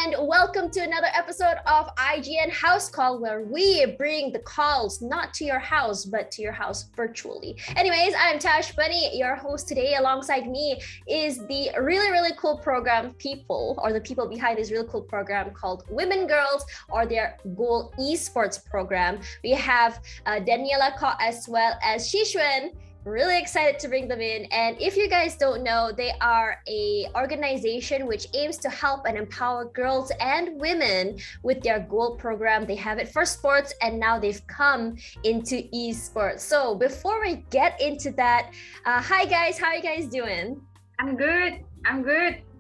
and welcome to another episode of IGN House Call, where we bring the calls not to your house, but to your house virtually. Anyways, I'm Tash Bunny, your host today. Alongside me is the really cool program people, or the people behind this really cool program called Women Girls, or their Goal Esports program. We have Daniela as well as Shuen. Really excited to bring them in. And if you guys don't know, they are a organization which aims to help and empower girls and women with their goal program. They have it for sports, and now they've come into esports. So before we get into that, hi guys, how are you guys doing? I'm good.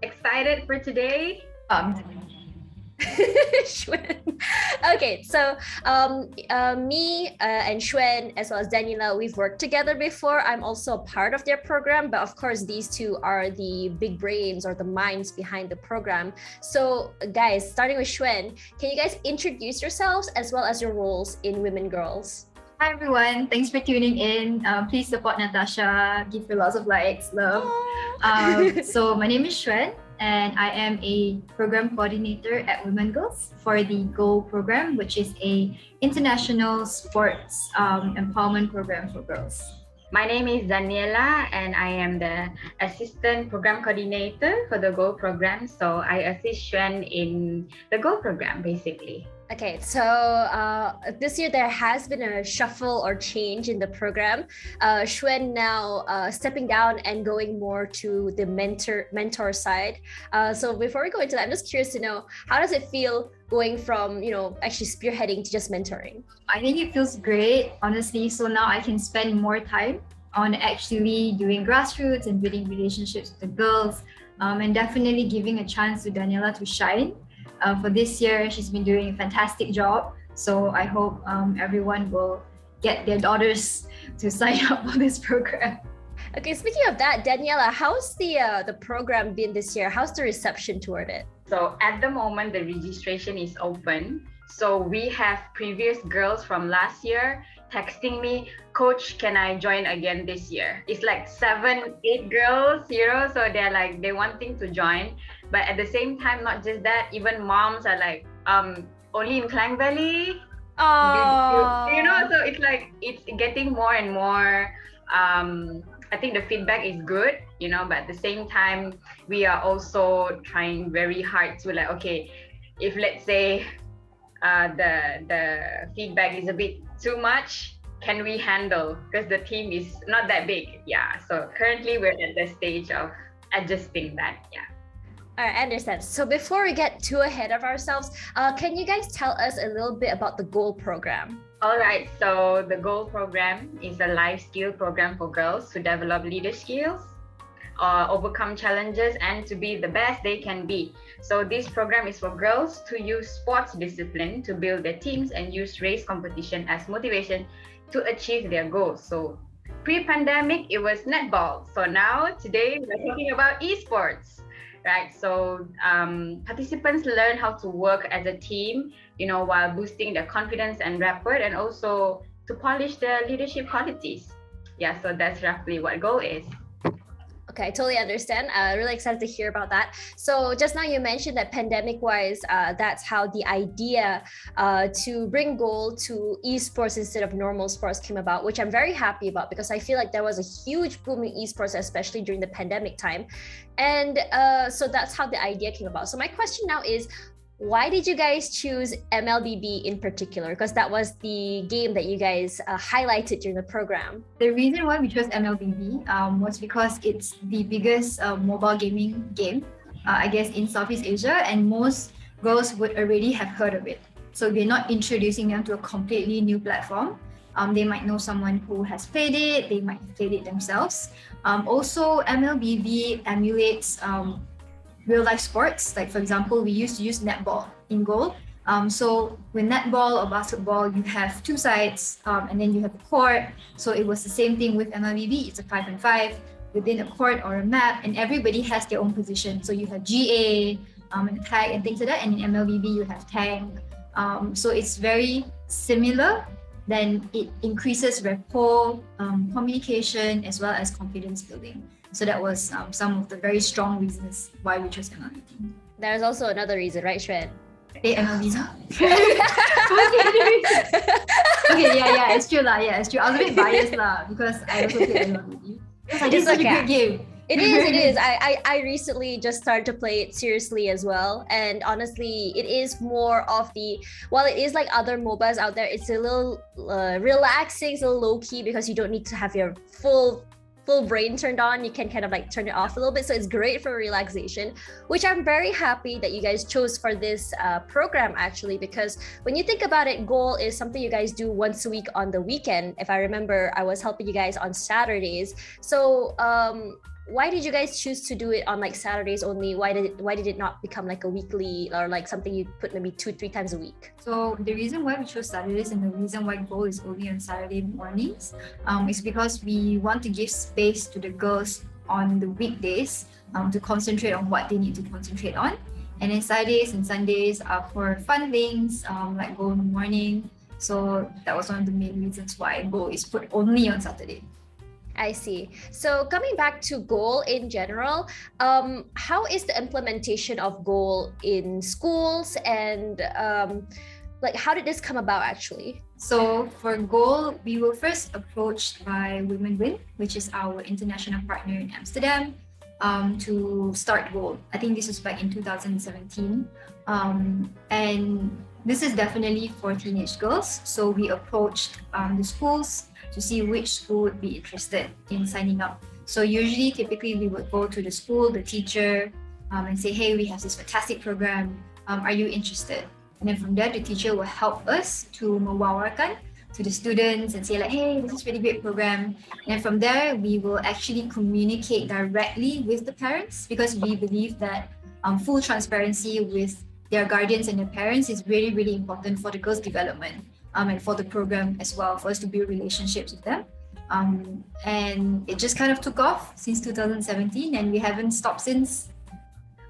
Excited for today. Okay, so me and Shuen, as well as Daniela, we've worked together before. I'm also a part of their program, but of course these two are the big brains or the minds behind the program. So guys, starting with Shuen, can you guys introduce yourselves as well as your roles in Women Girls? Hi everyone, thanks for tuning in. Please support Natasha, give her lots of likes, love. So my name is Shuen, and I am a program coordinator at Women Girls for the GO program, which is a international sports empowerment program for girls. My name is Daniela, and I am the assistant program coordinator for the GO program. So I assist Shuen in the GO program, basically. Okay, so this year there has been a shuffle or change in the program. Shuen now stepping down and going more to the mentor side. So before we go into that, I'm just curious to know, how does it feel going from, actually spearheading to just mentoring? I think it feels great, honestly. So now I can spend more time on actually doing grassroots and building relationships with the girls, and definitely giving a chance to Daniela to shine. For this year, she's been doing a fantastic job. So I hope everyone will get their daughters to sign up for this program. Okay, speaking of that, Daniela, how's the program been this year? How's the reception toward it? So at the moment, the registration is open. So we have previous girls from last year texting me, "Coach, can I join again this year?" It's like 7, 8 girls, so they're wanting to join. But at the same time, not just that, even moms are like, only in Klang Valley. Oh, So it's like, it's getting more and more. I think the feedback is good, but at the same time, we are also trying very hard to okay, if let's say the feedback is a bit too much, can we handle? Because the team is not that big. Yeah. So currently we're at the stage of adjusting that. Yeah. all right, I understand. So before we get too ahead of ourselves, can you guys tell us a little bit about the GOAL program? All right. So the GOAL program is a life skill program for girls to develop leader skills, overcome challenges, and to be the best they can be. So this program is for girls to use sports discipline to build their teams and use race competition as motivation to achieve their goals. So pre-pandemic, it was netball. So now, today, we're talking about esports, right? So participants learn how to work as a team, while boosting their confidence and rapport, and also to polish their leadership qualities. Yeah, so that's roughly what GO is. Okay, I totally understand. Really excited to hear about that. So just now you mentioned that pandemic-wise, that's how the idea to bring goal to esports instead of normal sports came about, which I'm very happy about, because I feel like there was a huge boom in esports, especially during the pandemic time. And so that's how the idea came about. So my question now is, why did you guys choose MLBB in particular? Because that was the game that you guys highlighted during the program. The reason why we chose MLBB was because it's the biggest mobile gaming game, I guess, in Southeast Asia, and most girls would already have heard of it. So we're not introducing them to a completely new platform. They might know someone who has played it, they might have played it themselves. Also, MLBB emulates real life sports. Like, for example, we used to use netball in goal. So with netball or basketball, you have 2 sides, and then you have a court. So it was the same thing with MLBB. It's a 5-on-5 within a court or a map, and everybody has their own position. So you have GA, and tag and things like that. And in MLBB, you have tank. So it's very similar. Then it increases rapport, communication, as well as confidence building. So that was some of the very strong reasons why we chose MLBB. There's also another reason, right, Shuen? Hey, MLB. Okay, yeah, it's true lah. Yeah, it's true. I was a bit biased lah because I also played MLB. Because I think it's such a great game. It is. I recently just started to play it seriously as well. And honestly, it is more of while it is like other MOBAs out there, it's a little relaxing, it's a little low-key because you don't need to have your full brain turned on. You can kind of like turn it off a little bit. So it's great for relaxation, which I'm very happy that you guys chose for this program actually, because when you think about it, goal is something you guys do once a week on the weekend. If I remember, I was helping you guys on Saturdays. So why did you guys choose to do it on like Saturdays only? Why did it not become like a weekly or like something you put maybe 2-3 times a week? So the reason why we chose Saturdays and the reason why goal is only on Saturday mornings is because we want to give space to the girls on the weekdays to concentrate on what they need to concentrate on. And then Saturdays and Sundays are for fun things like goal in the morning. So that was one of the main reasons why goal is put only on Saturday. I see. So coming back to goal in general, how is the implementation of goal in schools and like how did this come about actually? So for goal, we were first approached by Women Win, which is our international partner in Amsterdam, to start goal. I think this was back in 2017. And this is definitely for teenage girls. So we approached the schools to see which school would be interested in signing up. So typically we would go to the school, the teacher, and say, hey, we have this fantastic program. Are you interested? And then from there, the teacher will help us to mewawarkan to the students and say like, hey, this is a really great program. And from there, we will actually communicate directly with the parents because we believe that full transparency with their guardians and their parents is really, really important for the girls' development. And for the program as well, for us to build relationships with them. And it just kind of took off since 2017 and we haven't stopped since.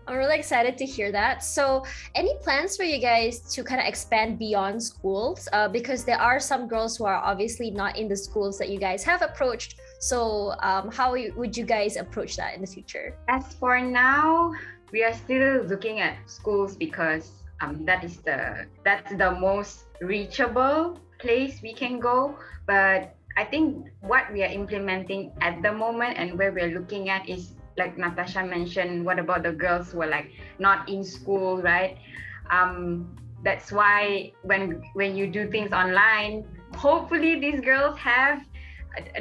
I'm really excited to hear that. So any plans for you guys to kind of expand beyond schools? Because there are some girls who are obviously not in the schools that you guys have approached. So how would you guys approach that in the future? As for now, we are still looking at schools because that's the most reachable place we can go. But I think what we are implementing at the moment and where we're looking at is like Natasha mentioned, what about the girls who are like not in school, right? That's why when you do things online, hopefully these girls have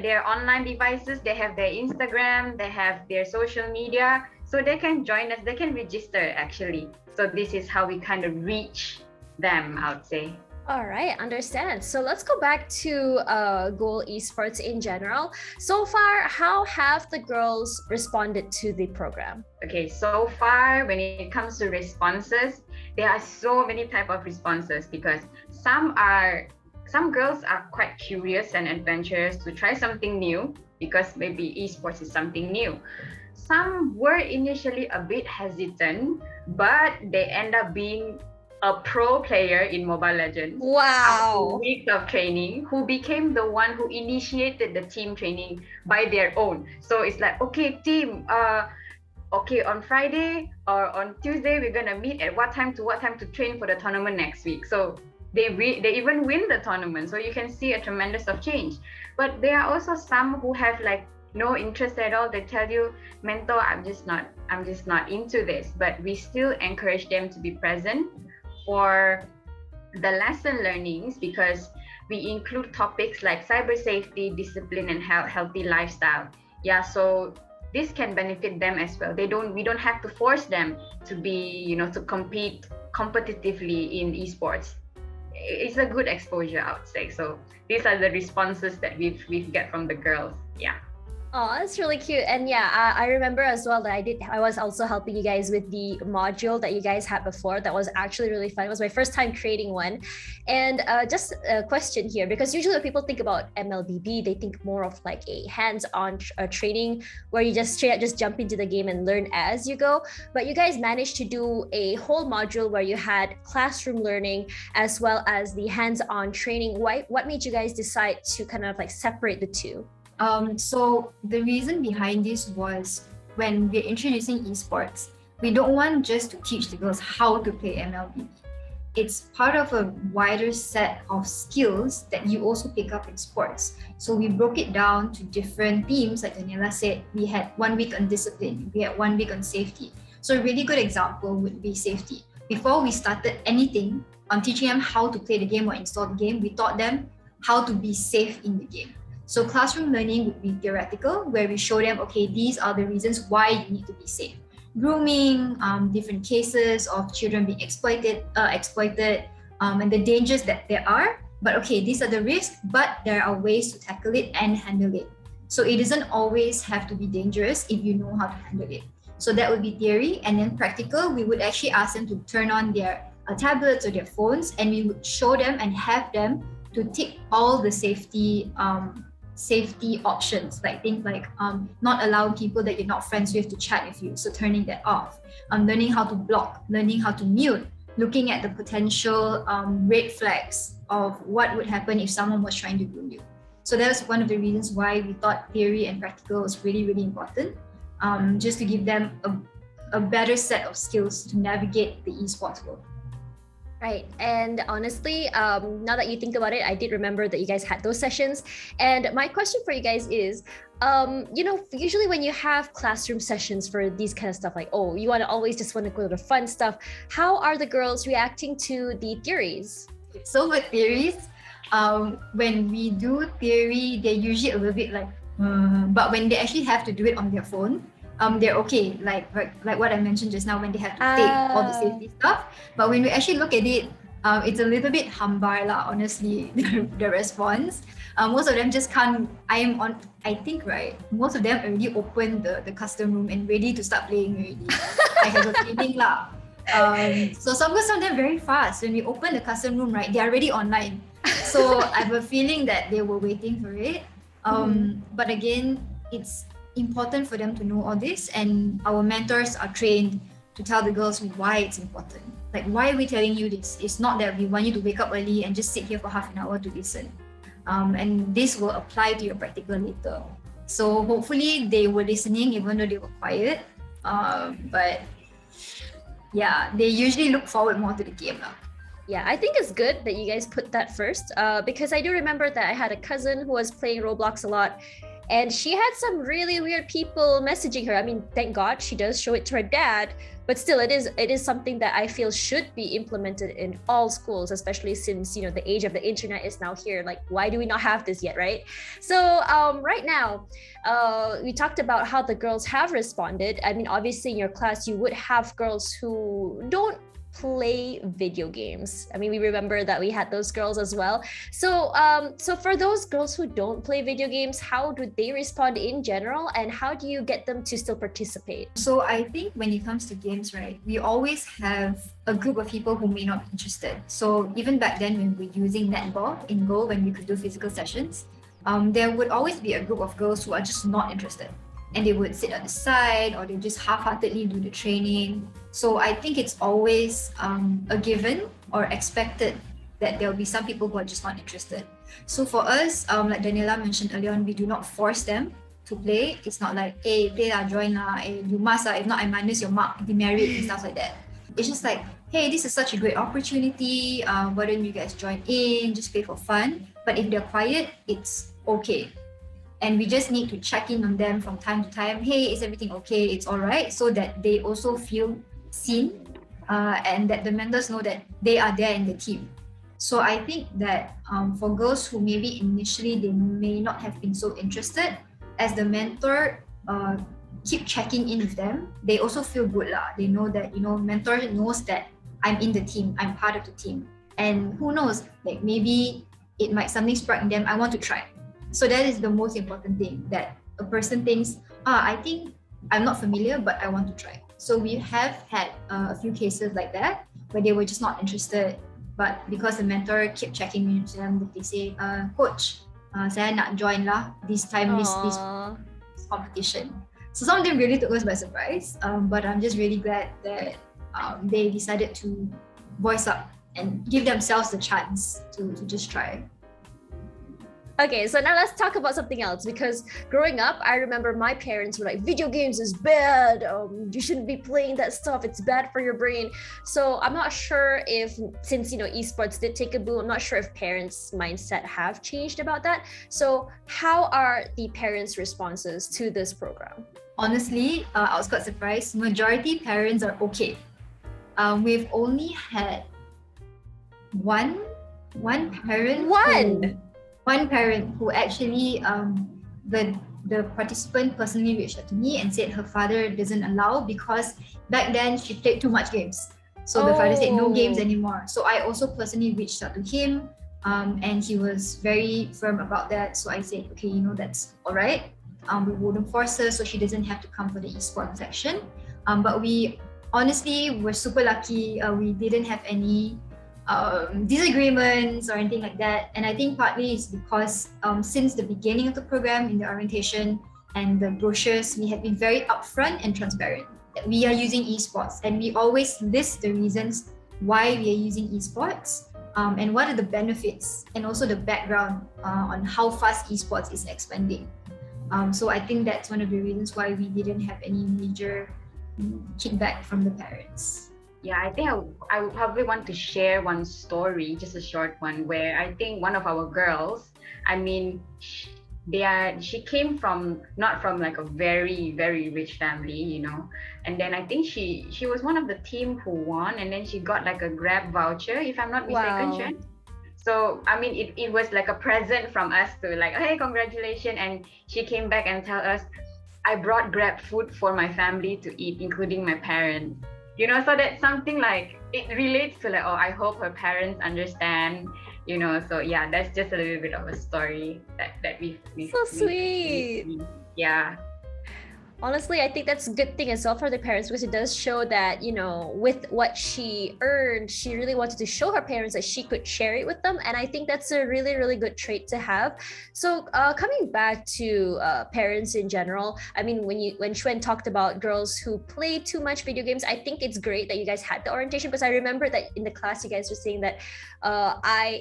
their online devices, they have their Instagram, they have their social media, so they can join us, they can register actually. So this is how we kind of reach them, I would say. All right, understand. So let's go back to Goal Esports in general. So far, how have the girls responded to the program? Okay, so far when it comes to responses, there are so many type of responses because some girls are quite curious and adventurous to try something new because maybe esports is something new. Some were initially a bit hesitant, but they end up being a pro player in Mobile Legends. Wow. After weeks of training, who became the one who initiated the team training by their own. So it's like, okay, team, okay, on Friday or on Tuesday, we're gonna meet at what time to train for the tournament next week. So they even win the tournament. So you can see a tremendous of change. But there are also some who have like no interest at all. They tell you, mentor, I'm just not into this. But we still encourage them to be present for the lesson learnings because we include topics like cyber safety, discipline, and healthy lifestyle. Yeah, so this can benefit them as well. We don't have to force them to be, to compete competitively in esports. It's a good exposure, I would say. So these are the responses that we've get from the girls. Yeah. Oh, that's really cute. And yeah, I remember as well that I was also helping you guys with the module that you guys had before. That was actually really fun. It was my first time creating one. And just a question here, because usually when people think about MLBB, they think more of like a hands-on training where you just jump into the game and learn as you go. But you guys managed to do a whole module where you had classroom learning as well as the hands-on training. What made you guys decide to kind of like separate the two? So the reason behind this was when we're introducing esports, we don't want just to teach the girls how to play MLB. It's part of a wider set of skills that you also pick up in sports. So we broke it down to different themes. Like Daniela said, we had 1 week on discipline, we had 1 week on safety. So a really good example would be safety. Before we started anything on teaching them how to play the game or install the game, we taught them how to be safe in the game. So classroom learning would be theoretical, where we show them, okay, these are the reasons why you need to be safe. Grooming, different cases of children being exploited, and the dangers that there are. But okay, these are the risks, but there are ways to tackle it and handle it. So it doesn't always have to be dangerous if you know how to handle it. So that would be theory. And then practical, we would actually ask them to turn on their tablets or their phones, and we would show them and have them to tick all the safety options, like things like not allowing people that you're not friends with to chat with you, so turning that off, learning how to block, learning how to mute, looking at the potential red flags of what would happen if someone was trying to groom you. So that was one of the reasons why we thought theory and practical was really, really important, just to give them a better set of skills to navigate the esports world. Right. And honestly, now that you think about it, I did remember that you guys had those sessions. And my question for you guys is, usually when you have classroom sessions for these kind of stuff, like, oh, you want to go to the fun stuff. How are the girls reacting to the theories? So with theories, when we do theory, they're usually a little bit like, but when they actually have to do it on their phone, they're okay, like what I mentioned just now, when they have to take all the safety stuff. But when we actually look at it, it's a little bit hambar lah, honestly, the response. Most of them just can't, I think, right, most of them already opened the custom room and ready to start playing already. I have a feeling lah. So some of them very fast. When we open the custom room, right, they're already online. So I have a feeling that they were waiting for it. But again, it's important for them to know all this, and our mentors are trained to tell the girls why it's important. Like, why are we telling you this? It's not that we want you to wake up early and just sit here for half an hour to listen. And this will apply to your practical later. So hopefully they were listening even though they were quiet. But yeah, they usually look forward more to the game now. Yeah, I think it's good that you guys put that first, because I do remember that I had a cousin who was playing Roblox a lot, and she had some really weird people messaging her. I mean, thank God she does show it to her dad, but still it is something that I feel should be implemented in all schools, especially since, the age of the internet is now here. Like, why do we not have this yet, right? So right now, we talked about how the girls have responded. I mean, obviously in your class, you would have girls who don't play video games. I mean, we remember that we had those girls as well. So for those girls who don't play video games, how do they respond in general, and how do you get them to still participate? So I think when it comes to games, right, we always have a group of people who may not be interested. So even back then when we were using netball in Go, when we could do physical sessions, there would always be a group of girls who are just not interested, and they would sit on the side, or they just half-heartedly do the training. So I think it's always a given or expected that there'll be some people who are just not interested. So for us, like Daniela mentioned earlier on, we do not force them to play. It's not like, hey, play lah, join lah, hey, you must lah, if not I minus your mark, demerit and stuff like that. It's just like, hey, this is such a great opportunity, why don't you guys join in, just play for fun. But if they're quiet, it's okay. And we just need to check in on them from time to time. Hey, is everything okay? It's all right, so that they also feel seen, and that the mentors know that they are there in the team. So I think that for girls who maybe initially they may not have been so interested, as the mentor keep checking in with them, they also feel good lah. They know that, mentor knows that I'm in the team, I'm part of the team. And who knows, like maybe it might something spark in them, I want to try. So that is the most important thing, that a person thinks, I think I'm not familiar, but I want to try. So we have had a few cases like that, where they were just not interested. But because the mentor kept checking in with them, they say, Coach, saya nak join lah this time, this competition. So some of them really took us by surprise, but I'm just really glad that they decided to voice up and give themselves the chance to just try. Okay, so now let's talk about something else, because growing up, I remember my parents were like, video games is bad. You shouldn't be playing that stuff. It's bad for your brain. So I'm not sure if, since, esports did take a boom, I'm not sure if parents' mindset have changed about that. So how are the parents' responses to this program? Honestly, I was quite surprised. Majority parents are okay. We've only had one parent. One parent who actually the participant personally reached out to me and said her father doesn't allow, because back then she played too much games. So the father said no games anymore. So I also personally reached out to him, and he was very firm about that. So I said, okay, that's all right. We wouldn't force her, so she doesn't have to come for the esports section. But we honestly were super lucky. We didn't have any disagreements or anything like that. And I think partly it's because since the beginning of the program, in the orientation and the brochures, we have been very upfront and transparent that we are using esports, and we always list the reasons why we are using esports, and what are the benefits, and also the background on how fast esports is expanding. So I think that's one of the reasons why we didn't have any major kickback from the parents. Yeah, I think I would probably want to share one story, just a short one, where I think one of our girls, she came from not from like a very, very rich family, and then I think she was one of the team who won, and then she got like a Grab voucher, if I'm not mistaken. Wow. Shuen. So it was like a present from us to like, hey, congratulations. And she came back and tell us, I brought Grab food for my family to eat, including my parents. So that's something like, it relates to like, I hope her parents understand, so yeah, that's just a little bit of a story that we So sweet. Yeah. Honestly, I think that's a good thing as well for the parents, because it does show that, with what she earned, she really wanted to show her parents that she could share it with them. And I think that's a really, really good trait to have. So coming back to parents in general, when Shuen talked about girls who play too much video games, I think it's great that you guys had the orientation, because I remember that in the class, you guys were saying that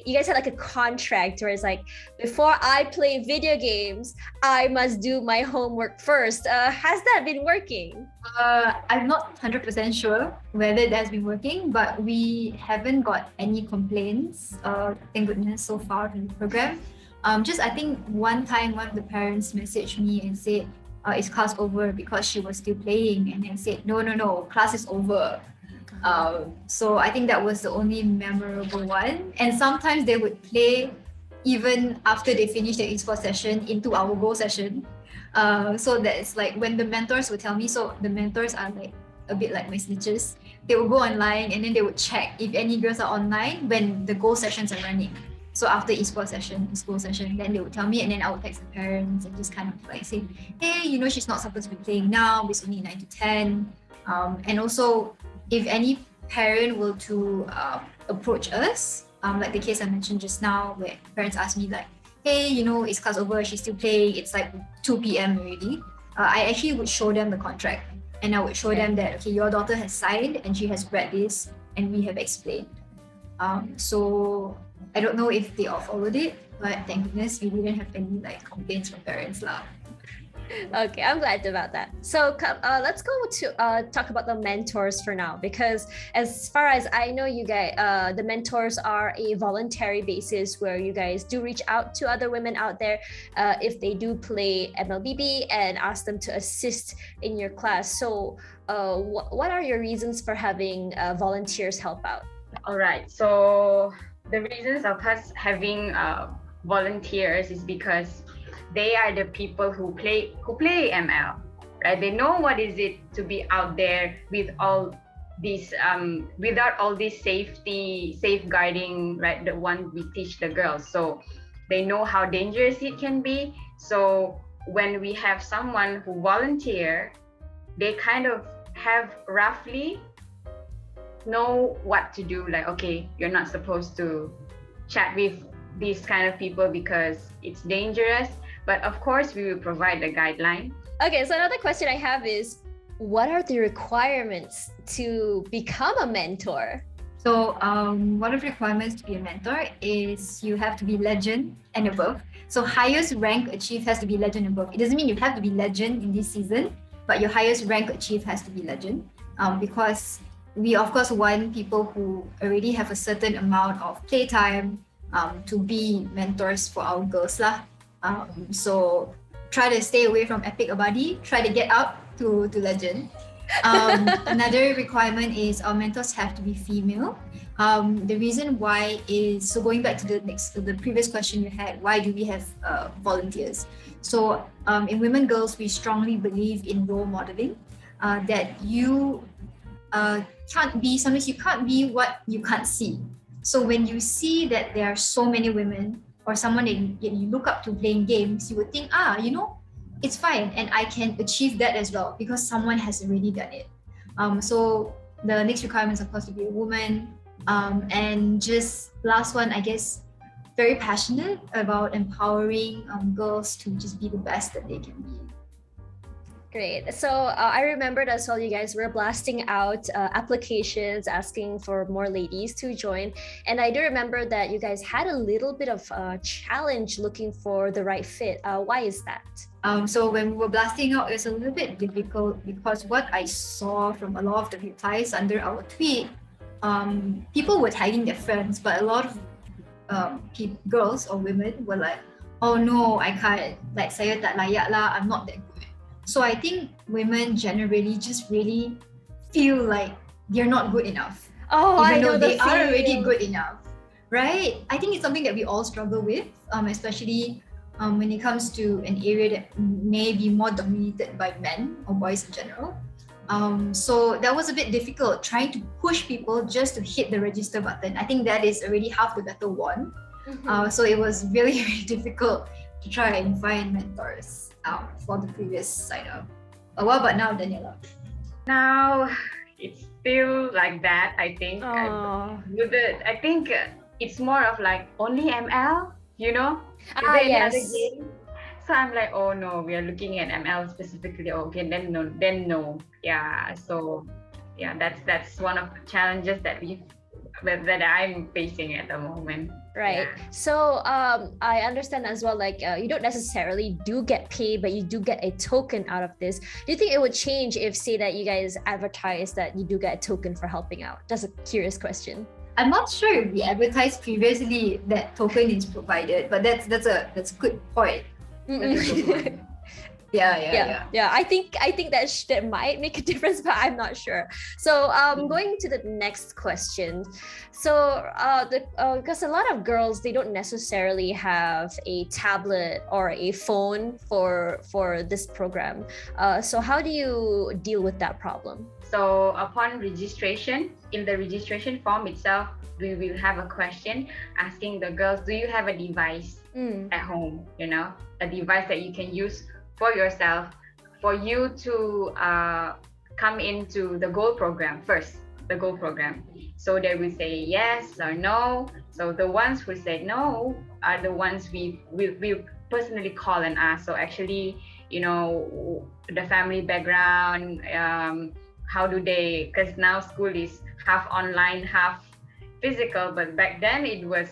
you guys had like a contract where it's like, before I play video games, I must do my homework first. Has that been working? I'm not 100% sure whether it has been working, but we haven't got any complaints, thank goodness, so far in the program. Just I think one time one of the parents messaged me and said, is class over, because she was still playing, and then said, no, class is over. So I think that was the only memorable one. And sometimes they would play even after they finish their esports session into our Go session. So that's like when the mentors would tell me, so the mentors are like a bit like my snitches. They will go online and then they would check if any girls are online when the Go sessions are running. So after esports session, school session, then they would tell me, and then I would text the parents and just kind of like say, hey, she's not supposed to be playing now, it's only 9 to 10. And also, if any parent were to approach us, like the case I mentioned just now, where parents ask me like, hey, is class over, she's still playing, it's like 2 p.m. already. I actually would show them the contract, and I would show them that, okay, your daughter has signed and she has read this, and we have explained. So I don't know if they all followed it, but thank goodness we didn't have any like complaints from parents lah. Okay, I'm glad about that. So let's go to talk about the mentors for now, because as far as I know, you guys, the mentors are a voluntary basis where you guys do reach out to other women out there if they do play MLBB and ask them to assist in your class. So what are your reasons for having volunteers help out? All right, so the reasons of us having volunteers is because they are the people who play ML, right? They know what is it to be out there with all these without all this safeguarding, right? The one we teach the girls, so they know how dangerous it can be. So when we have someone who volunteer, they kind of have roughly know what to do. Like, okay, you're not supposed to chat with these kind of people because it's dangerous. But of course, we will provide a guideline. Okay, so another question I have is, what are the requirements to become a mentor? So one of the requirements to be a mentor is you have to be legend and above. So highest rank achieved has to be legend and above. It doesn't mean you have to be legend in this season, but your highest rank achieved has to be legend. Because we of course want people who already have a certain amount of playtime to be mentors for our girls lah. So try to stay away from epic abadi. Try to get up to legend. Another requirement is our mentors have to be female. The reason why is, so going back to the previous question you had, why do we have volunteers? So in Women Girls, we strongly believe in role modeling, that you sometimes you can't be what you can't see. So when you see that there are so many women or someone that you look up to playing games, you would think, it's fine and I can achieve that as well because someone has already done it. So the next requirement is of course to be a woman, and just last one, I guess, very passionate about empowering girls to just be the best that they can be. Great. So I remembered as well, you guys were blasting out applications asking for more ladies to join. And I do remember that you guys had a little bit of a challenge looking for the right fit. Why is that? So when we were blasting out, it was a little bit difficult because what I saw from a lot of the replies under our tweet, people were tagging their friends, but a lot of girls or women were like, oh no, I can't, like saya tak layak lah, I'm not that good. So I think women generally just really feel like they're not good enough. Even though they are already good enough, right? I think it's something that we all struggle with, especially when it comes to an area that may be more dominated by men or boys in general. So that was a bit difficult, trying to push people just to hit the register button. I think that is already half the battle won. So it was really, really difficult to try and find mentors for the previous sign up. What about now, Daniela? Now it's still like that, I think. I think it's more of like only ML, you know? Is there any other game? So I'm like, oh no, we are looking at ML specifically. Okay, then no. Yeah. So yeah, that's one of the challenges that I'm facing at the moment. Right. Yeah. So I understand as well, like you don't necessarily do get paid, but you do get a token out of this. Do you think it would change if, say, that you guys advertise that you do get a token for helping out? That's a curious question. I'm not sure if we advertised previously that token is provided, but that's a good point. Yeah. I think that might make a difference, but I'm not sure. So going to the next question. So because a lot of girls, they don't necessarily have a tablet or a phone for this program. So how do you deal with that problem? So upon registration, in the registration form itself, we will have a question asking the girls, do you have a device at home? You know, a device that you can use for yourself, for you to come into the goal program first, the goal program. So they will say yes or no. So the ones who said no are the ones we personally call and ask. So actually, you know, the family background, how do they, because now school is half online, half physical, but back then it was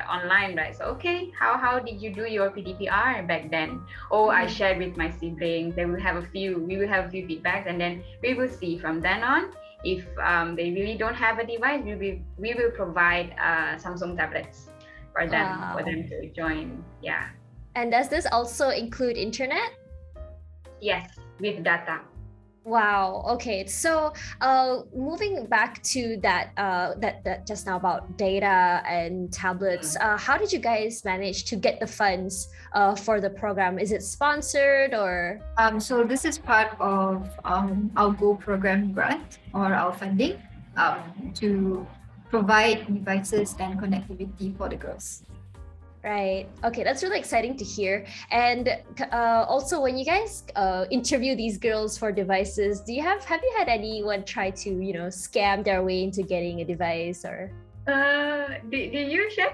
online, right? So okay, how did you do your PDPR back then? I shared with my siblings. We will have a few feedbacks, and then we will see from then on if they really don't have a device. We will provide Samsung tablets for them to join. Yeah. And does this also include internet? Yes, with data. Wow. Okay. So, moving back to that just now about data and tablets, how did you guys manage to get the funds for the program? Is it sponsored or? So this is part of our Go program grant or our funding to provide devices and connectivity for the girls. Right. Okay, that's really exciting to hear. And also, when you guys interview these girls for devices, have you had anyone try to scam their way into getting a device or? Did you share?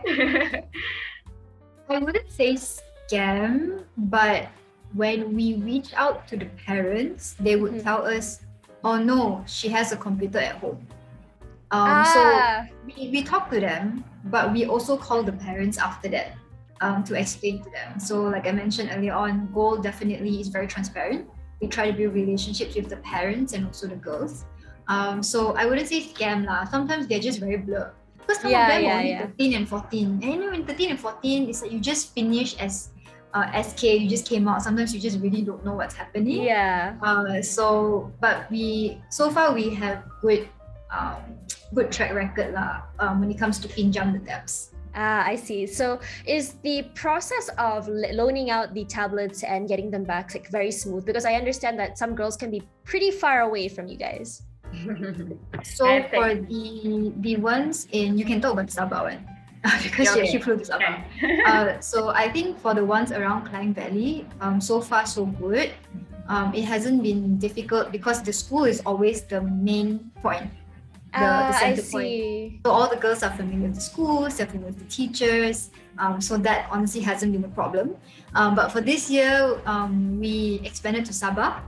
I wouldn't say scam, but when we reach out to the parents, they would tell us, "Oh no, she has a computer at home." So we talk to them, but we also call the parents after that to explain to them. So like I mentioned earlier on, goal definitely is very transparent. We try to build relationships with the parents and also the girls. So I wouldn't say scam lah. Sometimes they're just very blur. Because some of them are only 13 and 14. And in 13 and 14, it's like you just finished as SK, you just came out. Sometimes you just really don't know what's happening. Yeah. But so far we have good track record lah when it comes to pinjam the tabs. I see. So is the process of loaning out the tablets and getting them back like very smooth? Because I understand that some girls can be pretty far away from you guys. So for the ones in, you can talk about Sabah one because she actually flew to Sabah. So I think for the ones around Klang Valley, so far so good. It hasn't been difficult because the school is always the main point. The center point. So all the girls are familiar with the schools, they're familiar with the teachers. So that honestly hasn't been a problem. But for this year, we expanded to Sabah.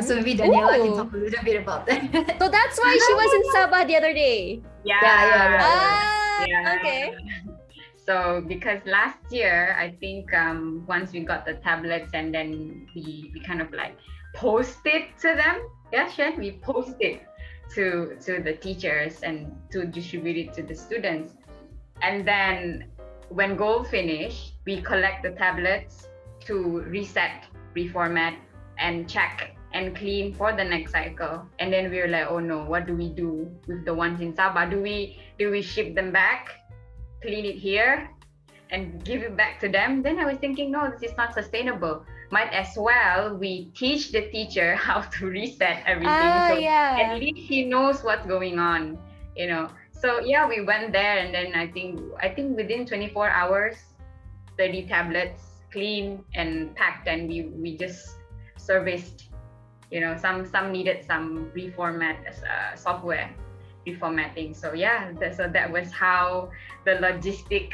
So maybe Daniela can talk a little bit about that. So that's why she was in Sabah the other day. Yeah. Okay. So because last year, I think once we got the tablets and then we kind of like posted to them. Yeah, Shuen, we posted to the teachers and to distribute it to the students. And then when goal finished, we collect the tablets to reset, reformat, and check and clean for the next cycle. And then we were like, oh no, what do we do with the ones in Sabah? Do we ship them back, clean it here, and give it back to them? Then I was thinking, no, this is not sustainable. Might as well we teach the teacher how to reset everything. At least he knows what's going on, you know. So yeah, we went there, and then I think within 24 hours, 30 tablets clean and packed, and we just serviced. You know, some needed some software reformatting. So yeah, so that was how the logistic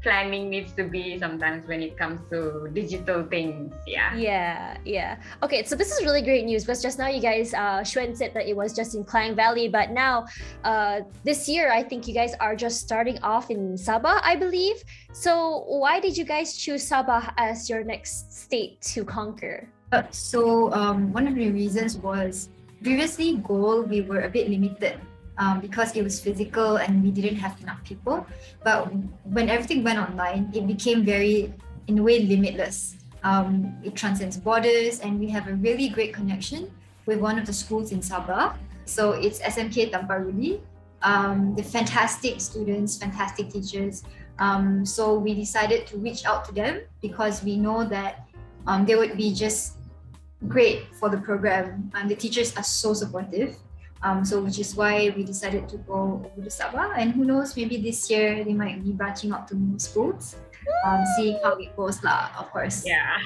planning needs to be sometimes when it comes to digital things. Yeah. Okay, so this is really great news because just now you guys, Shuen said that it was just in Klang Valley, but now this year I think you guys are just starting off in Sabah, I believe. So why did you guys choose Sabah as your next state to conquer? So one of the reasons was previously goal we were a bit limited because it was physical and we didn't have enough people. But when everything went online, it became very, in a way, limitless. It transcends borders, and we have a really great connection with one of the schools in Sabah. So it's SMK Tamparuli. The fantastic students, fantastic teachers. So we decided to reach out to them because we know that they would be just great for the program, and the teachers are so supportive. So which is why we decided to go over to Sabah, and who knows, maybe this year they might be branching out to more schools. See how it goes lah, of course. Yeah.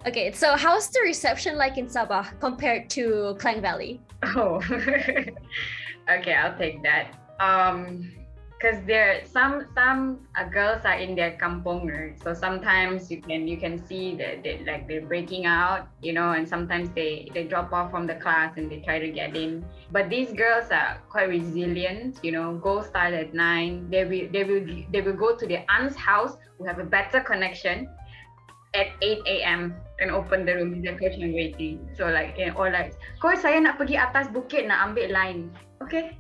Okay, so how's the reception like in Sabah compared to Klang Valley? Oh, okay, I'll take that. Because there some girls are in their kampong, right? So sometimes you can see that they're breaking out, you know, and sometimes they drop off from the class and they try to get in. But these girls are quite resilient, you know. Go start at 9. They will go to their aunt's house who have a better connection at 8 a.m. and open the room. Their coach and waiting. So like, you know, or like, coach, saya nak pergi atas bukit nak ambil line. Okay.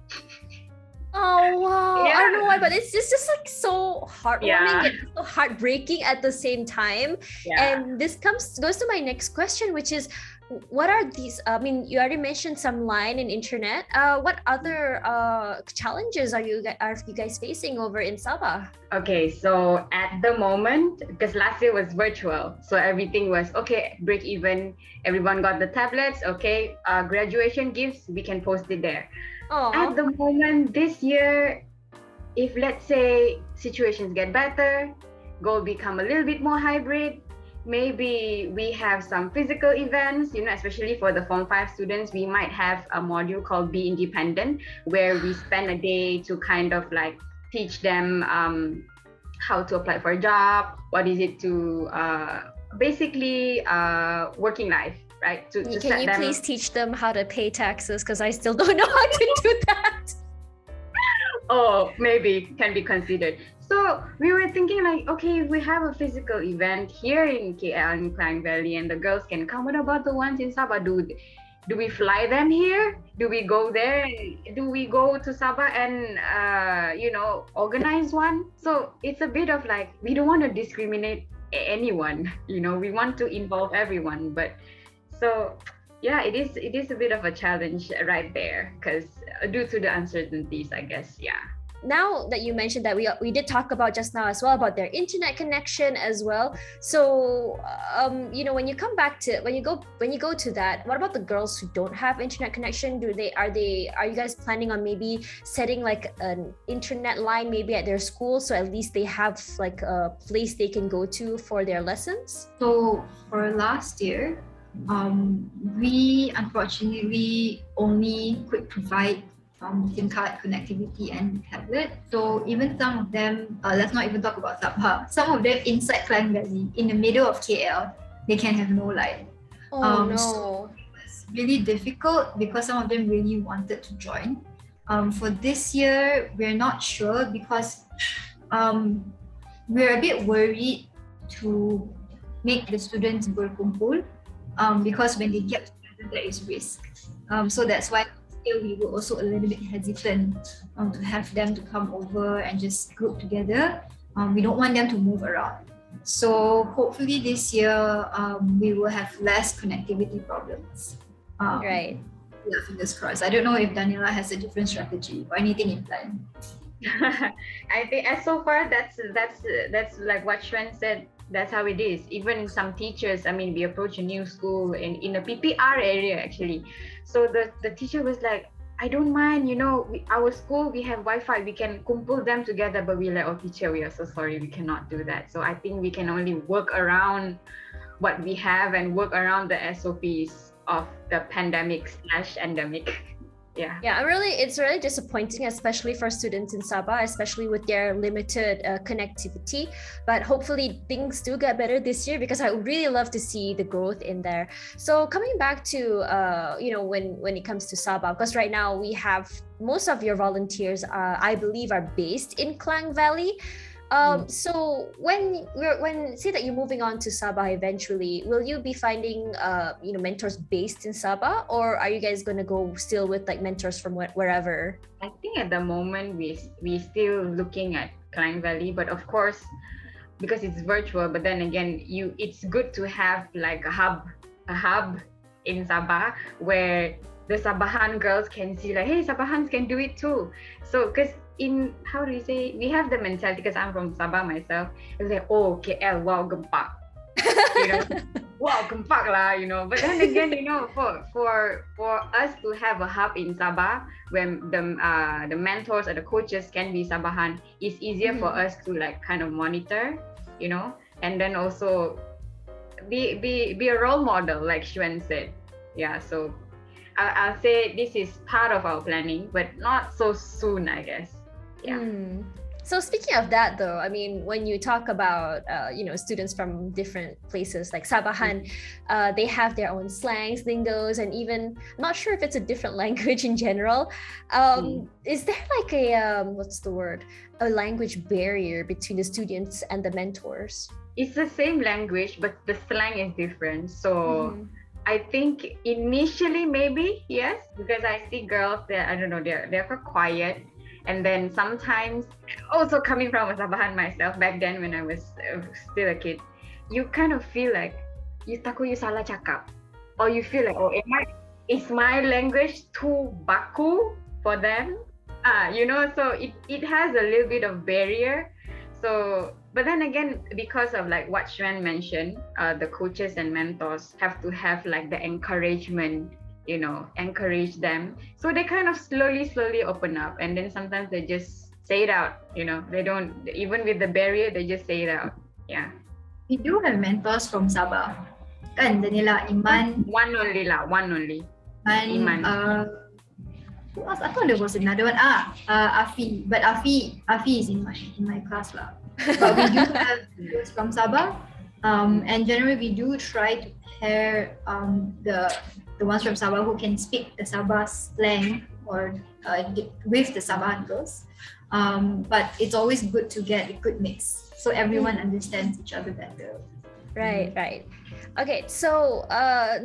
Oh wow! I don't know why, but it's just like so heartwarming and so heartbreaking at the same time. And this goes to my next question, which is, what are these? I mean, you already mentioned some line and internet. What other challenges are you guys facing over in Sabah? Okay, so at the moment, because last year was virtual, so everything was okay. Break even. Everyone got the tablets. Okay, graduation gifts, we can post it there. At the moment this year, if let's say situations get better, goal become a little bit more hybrid, maybe we have some physical events, you know, especially for the Form 5 students, we might have a module called Be Independent, where we spend a day to kind of like teach them how to apply for a job, what is it to basically working life. Right? Can you please teach them how to pay taxes? Because I still don't know how to do that. maybe can be considered. So we were thinking like, okay, if we have a physical event here in KL in Klang Valley and the girls can come, what about the ones in Sabah? Do we fly them here? Do we go there? Do we go to Sabah and organize one? So it's a bit of like, we don't want to discriminate anyone. We want to involve everyone. But so yeah, it is a bit of a challenge right there because due to the uncertainties, I guess. Yeah. Now that you mentioned that, we did talk about just now as well about their internet connection as well. So when you come back to when you go to that, what about the girls who don't have internet connection? Are you guys planning on maybe setting like an internet line maybe at their school, so at least they have like a place they can go to for their lessons? So for last year, we unfortunately only could provide SIM card connectivity and tablet. So even some of them, let's not even talk about Sabah. Some of them inside Klang Valley, in the middle of KL, they can have no line. Oh no! So it was really difficult because some of them really wanted to join. For this year, we're not sure because we're a bit worried to make the students berkumpul because when they get together, there is risk. So that's why we were also a little bit hesitant to have them to come over and just group together. We don't want them to move around. So hopefully this year we will have less connectivity problems. Right. Yeah, fingers crossed. I don't know if Daniela has a different strategy or anything in plan. I think as so far that's like what Shuen said. That's how it is. Even some teachers, we approach a new school in a PPR area actually. So the teacher was like, I don't mind, our school, we have Wi-Fi, we can kumpul them together, but we're like, oh teacher, we are so sorry, we cannot do that. So I think we can only work around what we have and work around the SOPs of the pandemic/endemic. Yeah, it's really disappointing, especially for students in Sabah, especially with their limited connectivity. But hopefully things do get better this year because I would really love to see the growth in there. So coming back to when it comes to Sabah, because right now we have most of your volunteers, I believe, are based in Klang Valley. So when say that you're moving on to Sabah eventually, will you be finding mentors based in Sabah, or are you guys gonna go still with like mentors from wherever? I think at the moment we still looking at Klang Valley, but of course because it's virtual. But then again, it's good to have like a hub in Sabah where the Sabahan girls can see like, hey, Sabahans can do it too. So because how do you say, we have the mentality, because I'm from Sabah myself, it's like, oh KL, wow, gempak, wow, gempak lah, but then again, for us to have a hub in Sabah when the mentors or the coaches can be Sabahan, it's easier for us to like kind of monitor, and then also be a role model like Shuen said. Yeah, so I'll say this is part of our planning, but not so soon, I guess. Yeah. So speaking of that though, when you talk about students from different places like Sabahan, they have their own slangs, lingos, and even I'm not sure if it's a different language in general. Is there like a a language barrier between the students and the mentors? It's the same language, but the slang is different. So I think initially maybe yes, because I see girls that I don't know, they're quite quiet. And then sometimes, also coming from a Sabahan myself, back then when I was still a kid, you kind of feel like you salah cakap, or you feel like, oh, is my language too baku for them? So it has a little bit of barrier. So, but then again, because of like what Shuen mentioned, the coaches and mentors have to have like the encouragement, encourage them. So they kind of slowly open up, and then sometimes they just say it out, they don't, even with the barrier, they just say it out. Yeah. We do have mentors from Sabah. Kan, Daniela, Iman. One only. Iman. Who else? I thought there was another one. Afi. But Afi is in my class lah. But we do have those from Sabah. And generally we do try to pair the ones from Sabah who can speak the Sabah slang or with the Sabah girls. But it's always good to get a good mix so everyone understands each other better. Right. Okay, so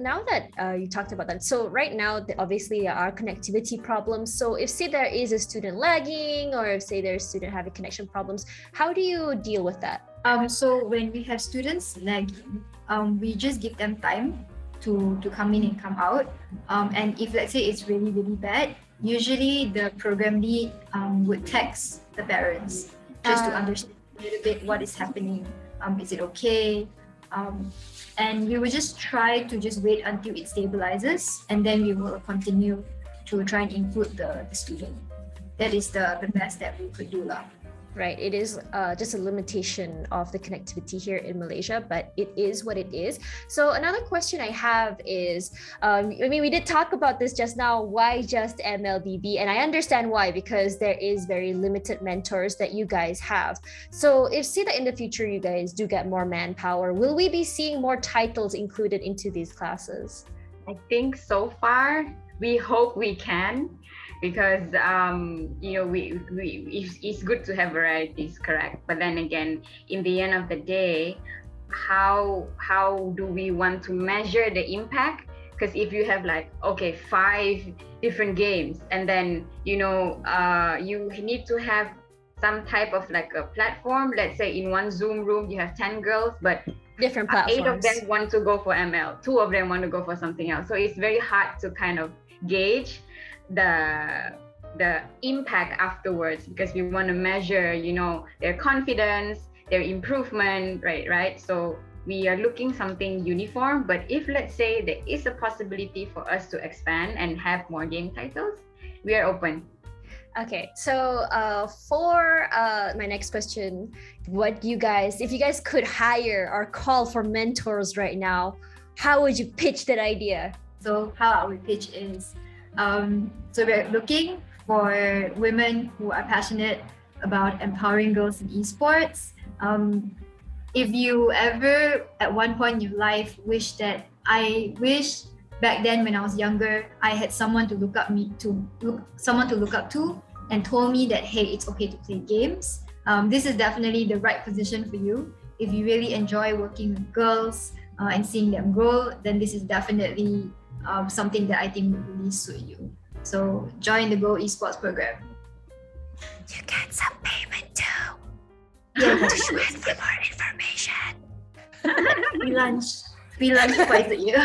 now that you talked about that, so right now obviously there are connectivity problems. So if say there is a student lagging, or if say there's a student having connection problems, how do you deal with that? So when we have students lagging, we just give them time to come in and come out. And if let's say it's really, really bad, usually the program lead would text the parents just to understand a little bit what is happening. Is it okay? And we will just try to just wait until it stabilizes, and then we will continue to try and include the student. That is the best that we could do lah. Right, it is just a limitation of the connectivity here in Malaysia, but it is what it is. So another question I have is, we did talk about this just now, why just MLBB? And I understand why, because there is very limited mentors that you guys have. So if say that in the future you guys do get more manpower, will we be seeing more titles included into these classes? I think so far, we hope we can. Because it's good to have varieties, correct? But then again, in the end of the day, how do we want to measure the impact? Because if you have 5 different games, and then you need to have some type of a platform. Let's say in one Zoom room you have 10 girls, but different platforms. 8 of them want to go for ML, 2 of them want to go for something else. So it's very hard to kind of gauge the impact afterwards, because we want to measure their confidence, their improvement, right? So we are looking something uniform, but if let's say there is a possibility for us to expand and have more game titles, we are open. Okay, so for my next question, if you guys could hire or call for mentors right now, how would you pitch that idea? So how I would pitch is, so we're looking for women who are passionate about empowering girls in esports. If you ever at one point in your life wish back then when I was younger, I had someone to look up to and told me that, hey, it's okay to play games. This is definitely the right position for you. If you really enjoy working with girls and seeing them grow, then this is definitely something that I think would really suit you. So join the Go Esports program. You get some payment too. Yeah, To Shuen for more information. free lunch twice a year.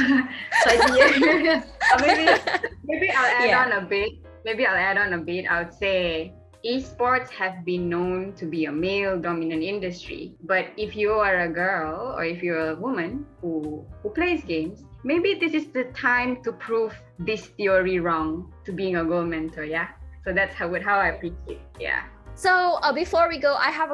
Maybe I'll add on a bit. I would say esports have been known to be a male-dominant industry. But if you are a girl or if you're a woman who plays games, maybe this is the time to prove this theory wrong to being a goal mentor, yeah? So that's how I pitch it, yeah. So before we go, I have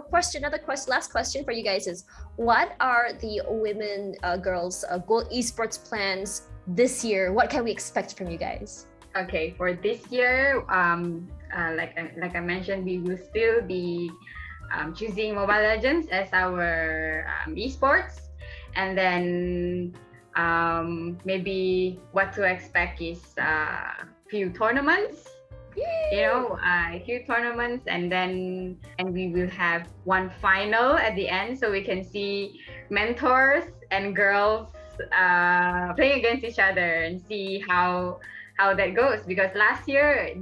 last question for you guys is, what are the women, girls, Gold Esports plans this year? What can we expect from you guys? Okay, for this year, like I mentioned, we will still be choosing Mobile Legends as our esports, and then maybe what to expect is a few tournaments. A few tournaments, and we will have one final at the end, so we can see mentors and girls playing against each other and see how that goes. Because last year,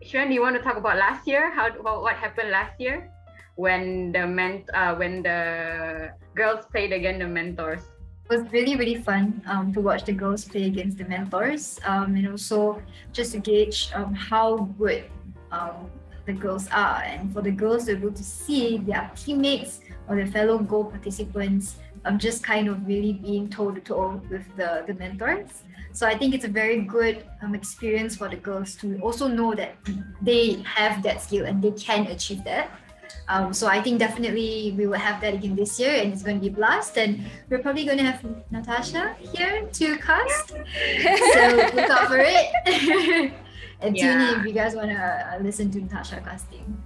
Shuen, do you want to talk about last year? What happened last year when the girls played against the mentors? It was really, really fun to watch the girls play against the mentors, and also just to gauge how good the girls are, and for the girls to be able to see their teammates or their fellow goal participants just kind of really being toe-to-toe with the mentors. So I think it's a very good experience for the girls to also know that they have that skill and they can achieve that. So I think definitely we will have that again this year, and it's going to be a blast. And we're probably going to have Natasha here to cast. So look out for it. And tune in if you guys want to listen to Natasha casting.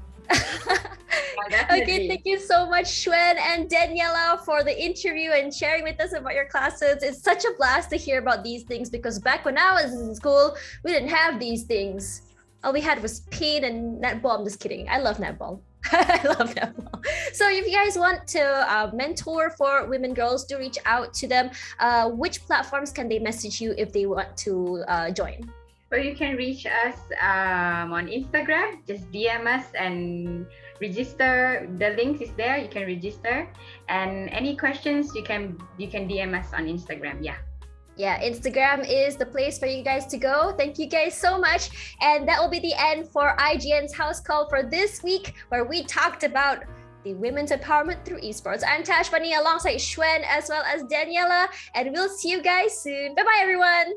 Okay, thank you so much, Shuen and Daniela, for the interview and sharing with us about your classes. It's such a blast to hear about these things, because back when I was in school, we didn't have these things. All we had was paint and netball. I'm just kidding. I love netball. I love netball. So if you guys want to mentor for women girls, do reach out to them. Which platforms can they message you if they want to join? So you can reach us on Instagram. Just DM us and register. The link is there. You can register. And any questions, you can DM us on Instagram. Yeah, Instagram is the place for you guys to go. Thank you guys so much. And that will be the end for IGN's house call for this week, where we talked about the women's empowerment through esports. I'm Tash Bani alongside Shuen as well as Daniela, and we'll see you guys soon. Bye-bye, everyone.